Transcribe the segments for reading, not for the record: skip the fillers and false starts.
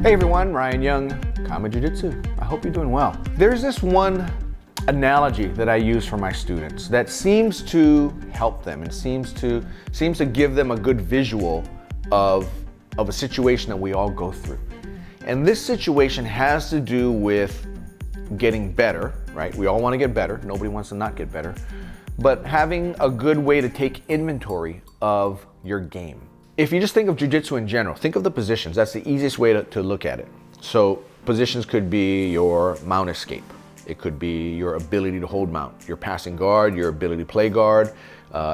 Hey everyone, Ryan Young, Kama Jiu-Jitsu. I hope you're doing well. There's this one analogy that I use for my students that seems to help them and seems to give them a good visual of a situation that we all go through. And this situation has to do with getting better, right? We all want to get better. Nobody wants to not get better. But having a good way to take inventory of your game. If you just think of jiu-jitsu in general, think of the positions. That's the easiest way to look at it. So positions could be your mount escape. It could be your ability to hold mount, your passing guard, your ability to play guard,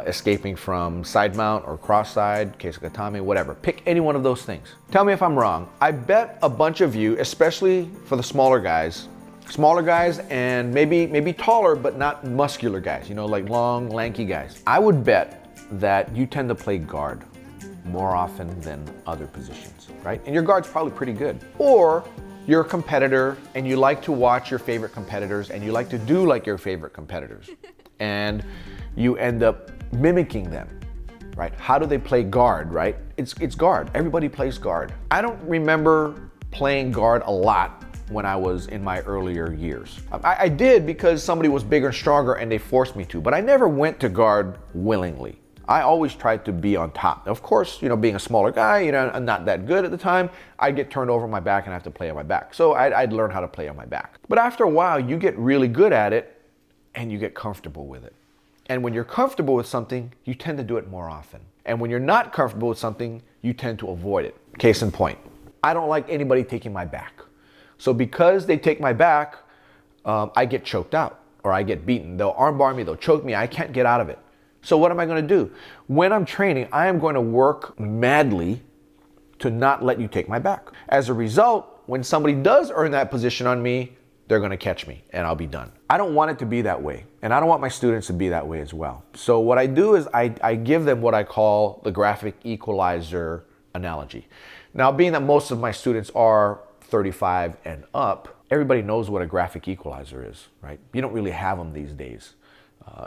escaping from side mount or cross side, KAATARO, whatever. Pick any one of those things. Tell me if I'm wrong. I bet a bunch of you, especially for the smaller guys and maybe taller but not muscular guys, you know, like long, lanky guys. I would bet that you tend to play guard more often than other positions, right? And your guard's probably pretty good. Or you're a competitor and you like to watch your favorite competitors and you like to do like your favorite competitors. And you end up mimicking them, right? How do they play guard, right? It's guard. Everybody plays guard. I don't remember playing guard a lot when I was in my earlier years. I did because somebody was bigger and stronger and they forced me to, but I never went to guard willingly. I always tried to be on top. Of course, you know, being a smaller guy, you know, I'm not that good at the time. I'd get turned over on my back and I have to play on my back. So I'd learn how to play on my back. But after a while, you get really good at it and you get comfortable with it. And when you're comfortable with something, you tend to do it more often. And when you're not comfortable with something, you tend to avoid it. Case in point, I don't like anybody taking my back. So because they take my back, I get choked out or I get beaten. They'll armbar me, they'll choke me, I can't get out of it. So what am I going to do? When I'm training, I am going to work madly to not let you take my back. As a result, when somebody does earn that position on me, they're going to catch me and I'll be done. I don't want it to be that way. And I don't want my students to be that way as well. So what I do is I give them what I call the graphic equalizer analogy. Now, being that most of my students are 35 and up, everybody knows what a graphic equalizer is, right? You don't really have them these days.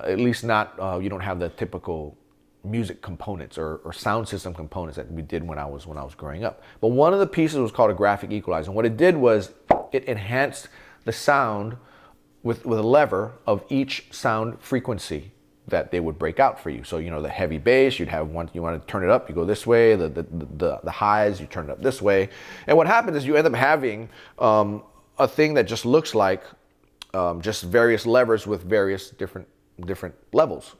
At least not, you don't have the typical music components or sound system components that we did when I was growing up. But one of the pieces was called a graphic equalizer. And what it did was it enhanced the sound with a lever of each sound frequency that they would break out for you. So, you know, the heavy bass, you'd have one, you want to turn it up, you go this way, the highs, you turn it up this way. And what happens is you end up having a thing that just looks like just various levers with various different levels.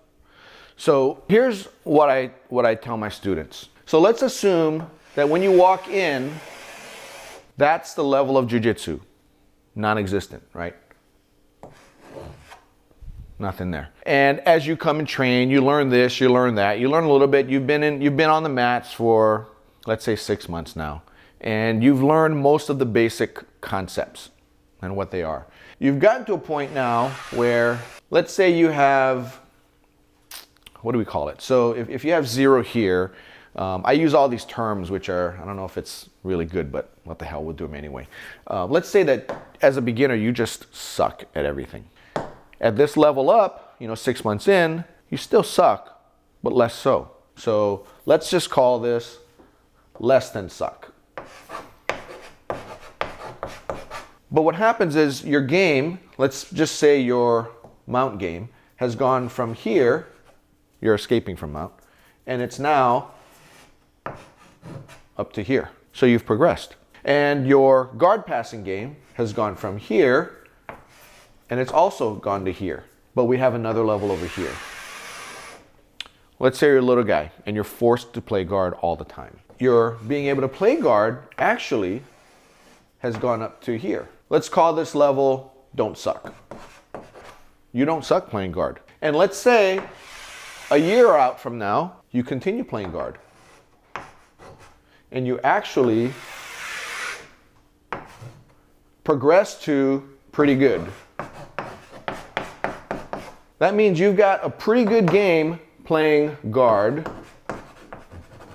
So here's what I tell my students. So let's assume that when you walk in, that's the level of jiu-jitsu, non-existent, right? Nothing there. And as you come and train, you learn this, you learn that, you learn a little bit. You've been on the mats for, let's say, 6 months now, and you've learned most of the basic concepts and what they are. You've gotten to a point now where, let's say you have, what do we call it? So if you have 0 here, I use all these terms which are, I don't know if it's really good, but what the hell, we'll do them anyway. Let's say that as a beginner, you just suck at everything. At this level up, you know, 6 months in, you still suck, but less so. So let's just call this less than suck. But what happens is your game, let's just say your mount game, has gone from here, you're escaping from mount, and it's now up to here. So you've progressed. And your guard passing game has gone from here, and it's also gone to here. But we have another level over here. Let's say you're a little guy, and you're forced to play guard all the time. Your being able to play guard actually has gone up to here. Let's call this level don't suck. You don't suck playing guard. And let's say a year out from now, you continue playing guard. And you actually progress to pretty good. That means you've got a pretty good game playing guard.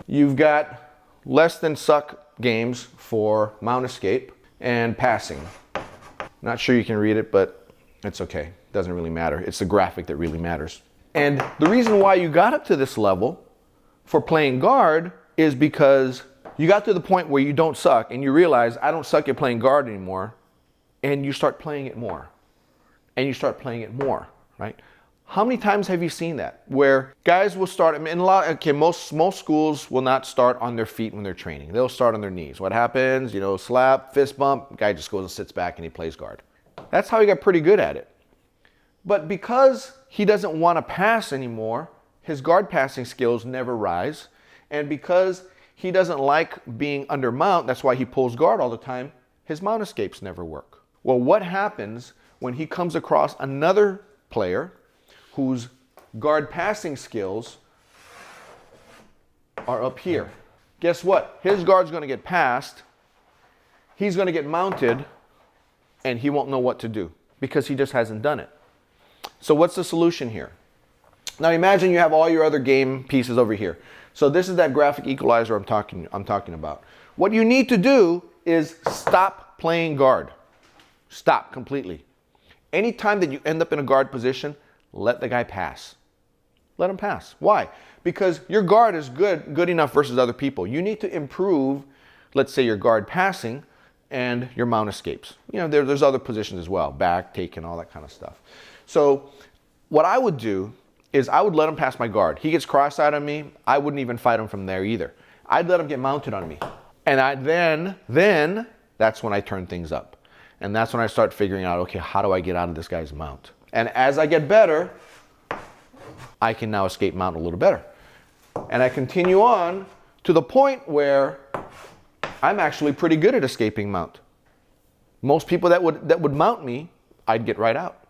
You've got less than suck games for mount escape and passing. Not sure you can read it, but it's okay. Doesn't really matter. It's the graphic that really matters. And the reason why you got up to this level for playing guard is because you got to the point where you don't suck and you realize I don't suck at playing guard anymore, and you start playing it more. And you start playing it more, right? How many times have you seen that? Where guys will start, I mean, most schools will not start on their feet when they're training. They'll start on their knees. What happens? You know, slap, fist bump, guy just goes and sits back and he plays guard. That's how he got pretty good at it. But because he doesn't want to pass anymore, his guard passing skills never rise. And because he doesn't like being under mount, that's why he pulls guard all the time, his mount escapes never work. Well, what happens when he comes across another player whose guard passing skills are up here? Guess what? His guard's going to get passed, he's going to get mounted, and he won't know what to do because he just hasn't done it. So what's the solution here? Now imagine you have all your other game pieces over here. So this is that graphic equalizer I'm talking about. What you need to do is stop playing guard. Stop completely. Anytime that you end up in a guard position, let the guy pass. Let him pass. Why? Because your guard is good enough versus other people. You need to improve, let's say, your guard passing and your mount escapes. You know, there's other positions as well, back, taken, all that kind of stuff. So what I would do is I would let him pass my guard. He gets cross-eyed on me, I wouldn't even fight him from there either. I'd let him get mounted on me. And then that's when I turn things up. And that's when I start figuring out, okay, how do I get out of this guy's mount? And as I get better, I can now escape mount a little better. And I continue on to the point where I'm actually pretty good at escaping mount. Most people that would mount me, I'd get right out.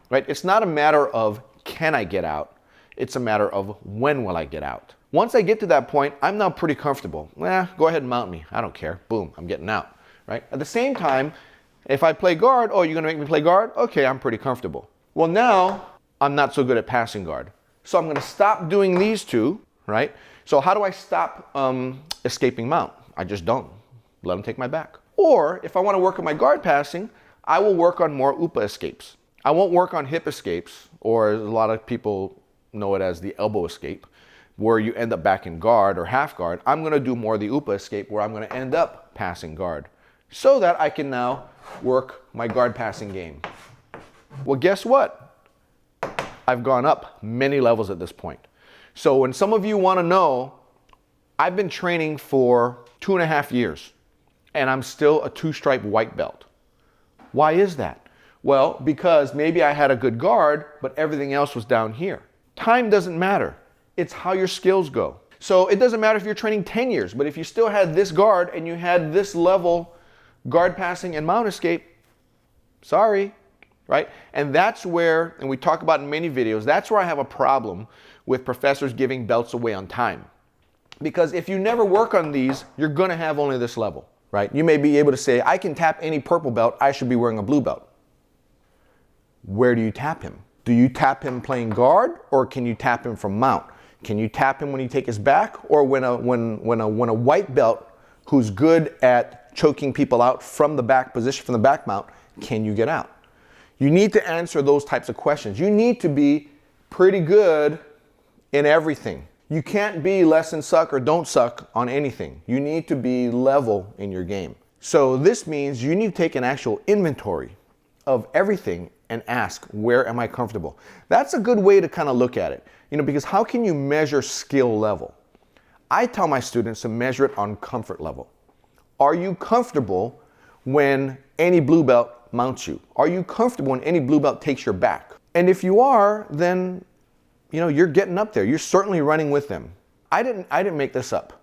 Right? It's not a matter of can I get out? It's a matter of when will I get out? Once I get to that point, I'm now pretty comfortable. Go ahead and mount me. I don't care. Boom, I'm getting out. Right? At the same time, if I play guard, oh, you're going to make me play guard? Okay, I'm pretty comfortable. Well, now I'm not so good at passing guard. So I'm going to stop doing these two, right? So how do I stop escaping mount? I just don't. Let him take my back. Or if I want to work on my guard passing, I will work on more UPA escapes. I won't work on hip escapes, or a lot of people know it as the elbow escape, where you end up back in guard or half guard. I'm going to do more of the UPA escape, where I'm going to end up passing guard, so that I can now work my guard passing game. Well, guess what? I've gone up many levels at this point. So when some of you want to know, I've been training for 2.5 years, and I'm still a 2-stripe white belt. Why is that? Well, because maybe I had a good guard, but everything else was down here. Time doesn't matter. It's how your skills go. So it doesn't matter if you're training 10 years, but if you still had this guard and you had this level guard passing and mount escape, sorry, right? And that's where, and we talk about in many videos, that's where I have a problem with professors giving belts away on time. Because if you never work on these, you're gonna have only this level, right? You may be able to say, I can tap any purple belt, I should be wearing a blue belt. Where do you tap him? Do you tap him playing guard, or can you tap him from mount? Can you tap him when he takes his back, or when a white belt who's good at choking people out from the back position, from the back mount, can you get out? You need to answer those types of questions. You need to be pretty good in everything. You can't be less than suck or don't suck on anything. You need to be level in your game. So this means you need to take an actual inventory of everything and ask, where am I comfortable? That's a good way to kind of look at it, because how can you measure skill level? I tell my students to measure it on comfort level. Are you comfortable when any blue belt mounts you? Are you comfortable when any blue belt takes your back? And if you are, then you're getting up there. You're certainly running with them. I didn't make this up.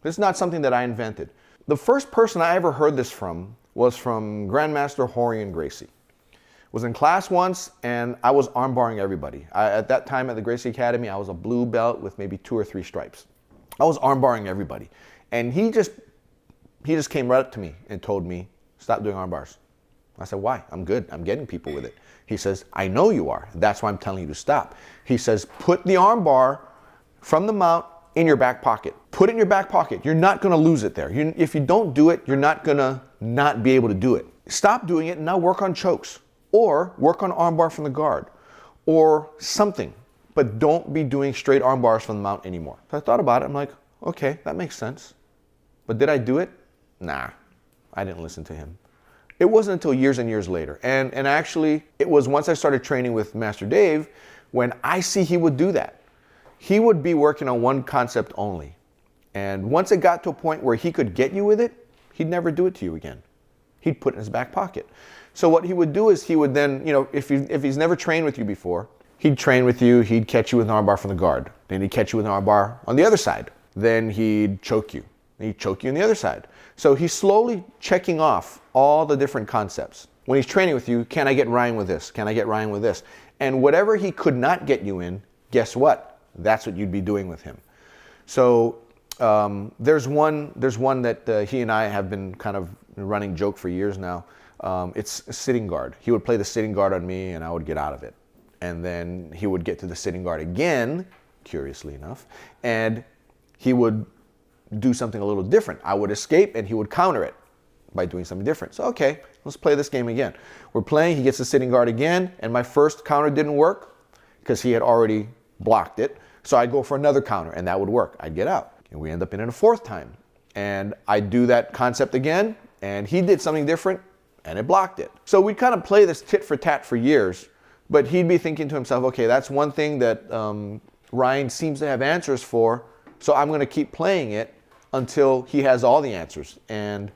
This is not something that I invented. The first person I ever heard this from was from Grandmaster Rorion Gracie. Was in class once, and I was armbarring everybody. At that time at the Gracie Academy, I was a blue belt with maybe 2 or 3 stripes. I was armbarring everybody. And he just came right up to me and told me, stop doing arm bars. I said, why? I'm good. I'm getting people with it. He says, I know you are. That's why I'm telling you to stop. He says, put the arm bar from the mount in your back pocket. Put it in your back pocket. You're not going to lose it there. If you don't do it, you're not going to not be able to do it. Stop doing it and now work on chokes. Or work on armbar from the guard, or something. But don't be doing straight arm bars from the mount anymore. So I thought about it. I'm like, okay, that makes sense. But did I do it? Nah, I didn't listen to him. It wasn't until years and years later. And actually, it was once I started training with Master Dave when I see he would do that. He would be working on one concept only. And once it got to a point where he could get you with it, he'd never do it to you again. He'd put it in his back pocket. So what he would do is he would then, you know, if he's never trained with you before, he'd train with you, he'd catch you with an armbar from the guard. Then he'd catch you with an armbar on the other side. Then he'd choke you. He'd choke you on the other side. So he's slowly checking off all the different concepts. When he's training with you, can I get Ryan with this? Can I get Ryan with this? And whatever he could not get you in, guess what? That's what you'd be doing with him. So there's one that he and I have been kind of running joke for years now. It's a sitting guard. He would play the sitting guard on me and I would get out of it. And then he would get to the sitting guard again, curiously enough, and he would do something a little different. I would escape and he would counter it by doing something different. So, okay, let's play this game again. We're playing, he gets the sitting guard again, and my first counter didn't work because he had already blocked it. So I'd go for another counter and that would work. I'd get out. And we end up in it a fourth time. And I'd do that concept again and he did something different and it blocked it. So we'd kind of play this tit for tat for years, but he'd be thinking to himself, okay, that's one thing that Ryan seems to have answers for, so I'm going to keep playing it until he has all the answers. And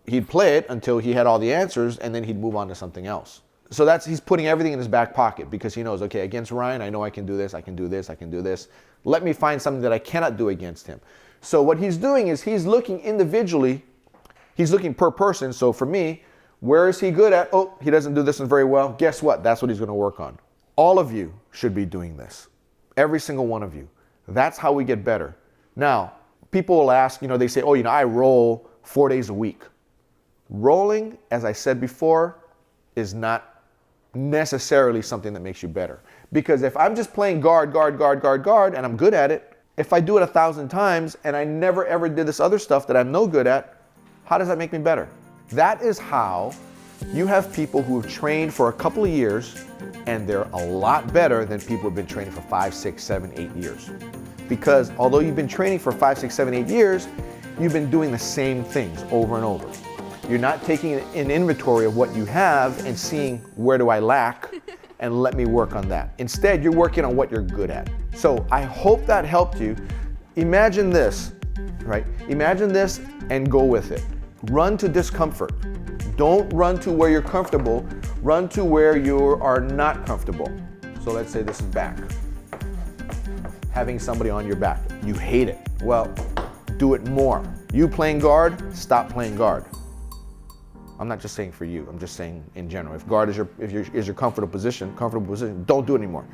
he'd play it until he had all the answers and then he'd move on to something else. So he's putting everything in his back pocket because he knows, okay, against Ryan, I know I can do this, I can do this, I can do this. Let me find something that I cannot do against him. So what he's doing is he's looking individually, he's looking per person. So for me, where is he good at? Oh, he doesn't do this one very well. Guess what? That's what he's going to work on. All of you should be doing this. Every single one of you. That's how we get better. Now, people will ask, you know, they say, oh, you know, I roll 4 days a week. Rolling, as I said before, is not necessarily something that makes you better. Because if I'm just playing guard, and I'm good at it, if I do it 1,000 times and I never ever did this other stuff that I'm no good at, how does that make me better? That is how you have people who have trained for a couple of years and they're a lot better than people who have been training for 5, 6, 7, 8 years. Because although you've been training for 5, 6, 7, 8 years, you've been doing the same things over and over. You're not taking an inventory of what you have and seeing where do I lack and let me work on that. Instead, you're working on what you're good at. So I hope that helped you. Imagine this, right? Imagine this and go with it. Run to discomfort. Don't run to where you're comfortable. Run to where you are not comfortable. So let's say this is back. Having somebody on your back. You hate it. Well, do it more. You playing guard, stop playing guard. I'm not just saying for you, I'm just saying in general. If guard is your comfortable position, don't do it anymore.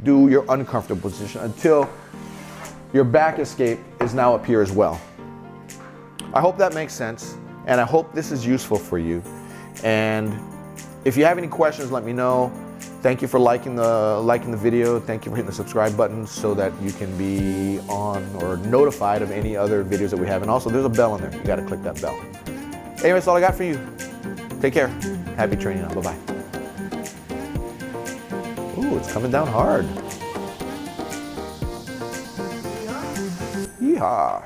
Do your uncomfortable position until your back escape is now up here as well. I hope that makes sense, and I hope this is useful for you. And if you have any questions, let me know. Thank you for liking the video. Thank you for hitting the subscribe button so that you can be on or notified of any other videos that we have. And also, there's a bell in there. You got to click that bell. Anyway, that's all I got for you. Take care. Happy training now. Bye-bye. Ooh, it's coming down hard. Yeehaw.